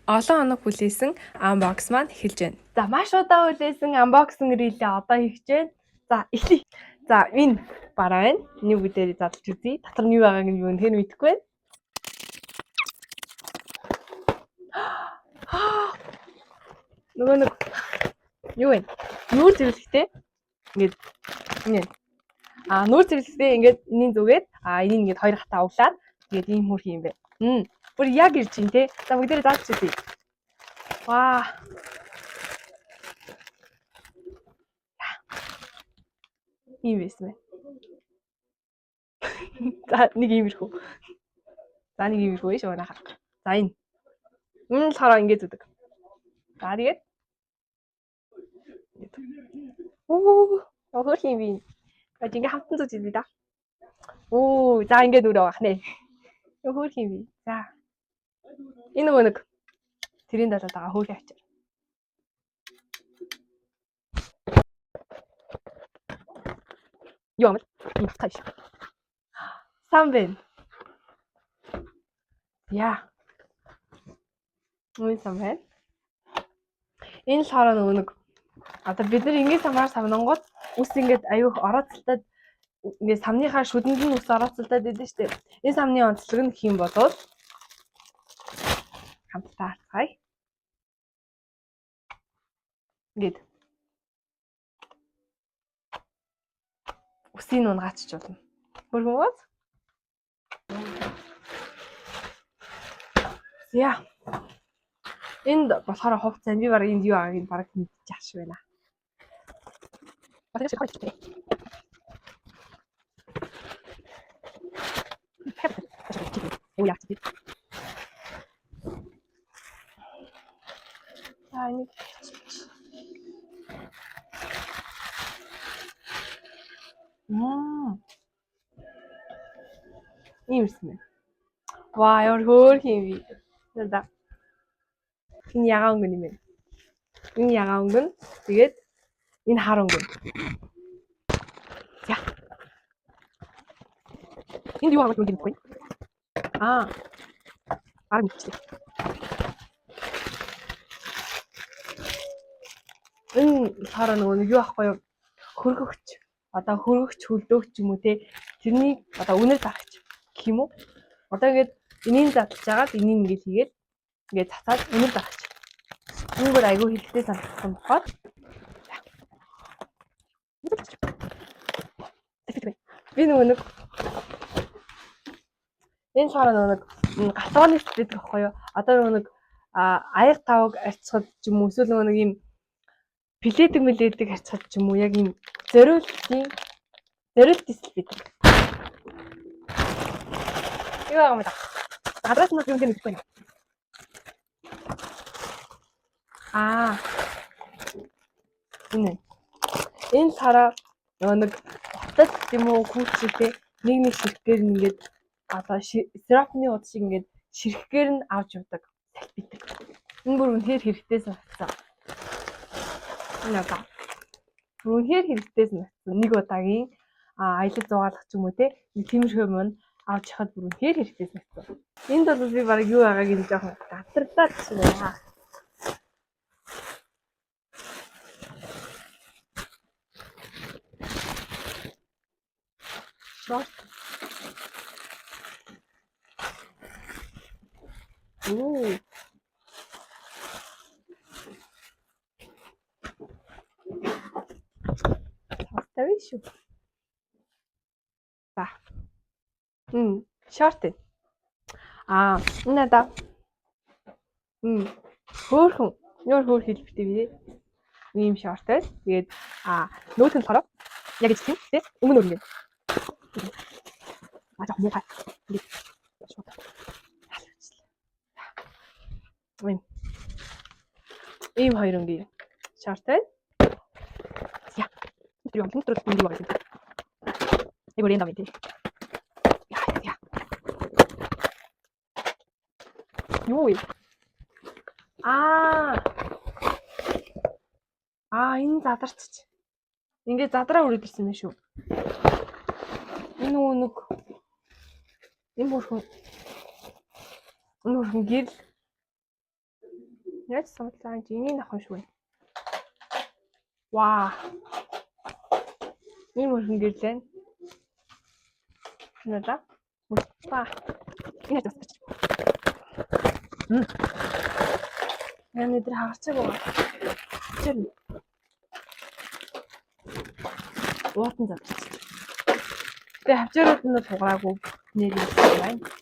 Олон хоног хүлээсэн unbox маань эхэлж байна. За маш удаа хүлээсэн unboxing рилээ одоо хийж байна. За эхлэе. За энэ бараа байна. Нэг үдээр задлж үзье. Дотор нь юу байгааг нь юу нэр мэдэхгүй байна. Нөгөө нэг юу вэ? Нүүр зэрлэгтэй. Ингээд энэ. Нүүр зэрлэгтэй ингээд энийн зүгээд энийг ингээд хоёр хатаа углаад тэгээд ийм хөрх юм бэ. Бүр яг ирж ин тэ. За бүгдээрээ зааж үзье. Ваа. Ийм байсан бэ. За нэг иймэрхүү. За нэг иймэрхүү шүү нахаа. За энэ. Энэ болохоор ингэж үдэг. За тэгээд. Хөрх юм би. Бач ингээ хамтан зүүж идэв да. За ингээд өрөө авах нэ. Хөрх юм би. За. Энэ нөгөө нэг тэрийн далаад байгаа хөрх авчир. Юу амт? Ийм хатаа шүү. Сан бэ. Яа. Мөн сан бэ. Энэ болохоор нөгөө нэг одоо бид нар ингээд самаар савнангууд ус ингээд аюух орооцолтод ингээд самныхаа шүдэнд нь ус орооцолтод идэв штэ. Энэ самны онцлог нь хэм болоод хамтдаа харцгаая. Ингээд усын унгаач болно. Хөргөөс. Яа. Энд болохоор хувцас би баг энд юу агааг баг мэдчих аш байна. Батгаш хойч тий. Оо яа тий. Нэг иймэрсэн. Ваа яар хөөр юм би. За. Энэ ягаан өнгө юм бэ? Энэ ягаан өнгө нь тэгээд энэ хар өнгө. За. Энд юу авах юм бэ? Арга мэдчихлээ. Энэ хараа нөгөө юу ахгүй юу? Хөргөгч. Одоо хөргөгч хөлдөөгч юм уу те? Тэрний одоо үнэр зарагч гэх юм уу? Одоо ингээд энийг задлж агаад энийг ингээд хийгээд ингээд цацаад үнэр зарагч. Энэ бүр айгүй хэрэгтэй санагдсан бохоо. Би нөгөө нэг энэ хараа нөгөө нэг гатооны сэтгэдэг байхгүй юу? Одоо нөгөө нэг аяг тавг арцхад ч юм уу эсвэл нөгөө нэг юм плетик арцхад ч юм уу яг юм зориулт дисл бидэг. Юу юм бэ? Гадраас нь юм гэдэг байна. Энэ хараа нөгөө нэг утас юм уу хүүхчтэй нэг ширхгээр ингээд одоо сиропны уд шиг ингээд ширхгээр нь авч явдаг. Салбидаг. Энэ бүр үнэхээр хэрэгтэй санагдсан. Энэ одоо үнэхээр хэрэгтэй санагдсан. Нэг удаагийн аялал зугаалах ч юм уу те нэг тиймэрхүү юм авч яхад бүр үнэхээр хэрэгтэй санагдсан. Энд бол би баг юу байгааг нь жоохон гатарлаад байна. Тавиш. За. Шорт. Энэ да. Хөөхөн. Нөр хөөх хэлбэртэй би. Ийм шорт байл. Тэгээд нөөц нь болохоор яг ийм тийм өмнө өргөн. Жоо муухай. Ийм хоёр өнгийн шорт байл. За. Тэр юм тэр юм байна. Эго рэнда мэт. Яа. Юу вэ? Энэ задарч. Ингээ задраа өрөөдөрсөн юм шүү. Энэ нэг энэ бүрхэн гэрэл Яаж сонголоо энэ энийг авах шүү. Ваа. Ийм өргөн гэрлээ. Надаа. Муста. Энэ тасч. Яг өдөр хагарцаг байгаа. Тэр уутан завчих. Тэгээ хавчаарууд нь туграагүй нэр юм байна.